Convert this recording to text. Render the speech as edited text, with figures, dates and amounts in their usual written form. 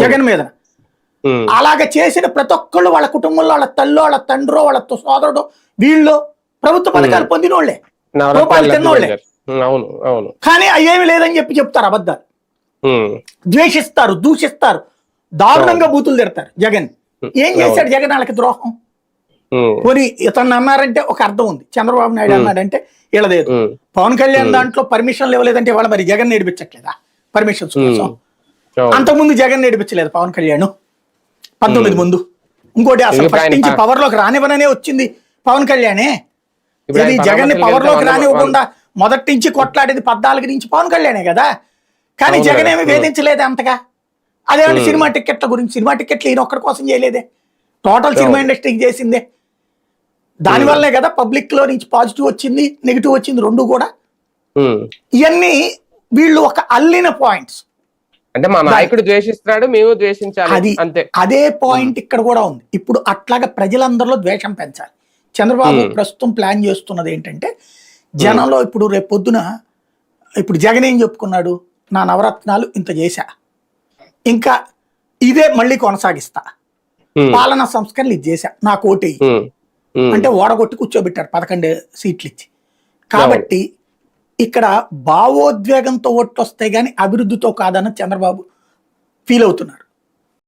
జగన్ మీద. అలాగ చేసిన ప్రతి ఒక్కళ్ళు వాళ్ళ కుటుంబంలో వాళ్ళ తల్లో వాళ్ళ తండ్రో వాళ్ళ సోదరుడు వీళ్ళు ప్రభుత్వ పథకాలు పొందినోళ్లే, రూపాయలు తిన్నోళ్లే. కానీ అయ్యేమి లేదని చెప్తారు అబద్ధాలు, ద్వేషిస్తారు, దూషిస్తారు, దారుణంగా బూతులు తిడతారు. జగన్ ఏం చేశాడు? జగన్ వాళ్ళకి ద్రోహం. పోనీ ఇతను అన్నారంటే ఒక అర్థం ఉంది, చంద్రబాబు నాయుడు అన్నాడంటే వీళ్ళలేదు. పవన్ కళ్యాణ్ దాంట్లో పర్మిషన్లు ఇవ్వలేదంటే వాళ్ళ మరి జగన్ నేర్పించట్లేదా పర్మిషన్స్ కోసం? అంతకుముందు జగన్ నేర్పించలేదు పవన్ కళ్యాణ్ 19 ముందు. ఇంకోటి అసలు ఫస్ట్ నుంచి పవర్ లోకి రానివ్వననే వచ్చింది పవన్ కళ్యాణే. ఇది జగన్ ని పవర్ లోకి రానివ్వకుండా మొదటి నుంచి కొట్లాడేది 14 నుంచి పవన్ కళ్యాణే కదా. కానీ జగన్ ఏమి వేధించలేదే అంతగా. అదేమంటే సినిమా టికెట్ల గురించి, సినిమా టికెట్లు ఈయన ఒక్కడి కోసం చేయలేదే, టోటల్ సినిమా ఇండస్ట్రీకి చేసిందే. దానివల్లనే కదా పబ్లిక్ లో నుంచి పాజిటివ్ వచ్చింది, నెగిటివ్ వచ్చింది, రెండు కూడా. ఇవన్నీ వీళ్ళు ఒక అల్లిన పాయింట్స్. అంటే మా నాయకుడు ద్వేషిస్తున్నాడు, మేము ద్వేషించాలి అంతే. అదే పాయింట్ ఇక్కడ కూడా ఉంది. ఇప్పుడు అట్లాగా ప్రజలందరిలో ద్వేషం పెంచాలి. చంద్రబాబు ప్రస్తుతం ప్లాన్ చేస్తున్నది ఏంటంటే, జనంలో ఇప్పుడు రేపు పొద్దున ఇప్పుడు జగన్ ఏం చెప్పుకున్నాడు, నా నవరత్నాలు ఇంత చేశా, ఇంకా ఇదే మళ్ళీ కొనసాగిస్తా, పాలనా సంస్కరణలు ఇది చేశా, నాకు ఓటేయి అంటే ఓడగొట్టి కూర్చోబెట్టారు 11 సీట్లు ఇచ్చి. కాబట్టి ఇక్కడ భావోద్వేగంతో ఓట్లు వస్తాయి కానీ అభివృద్ధితో కాదని చంద్రబాబు ఫీల్ అవుతున్నారు.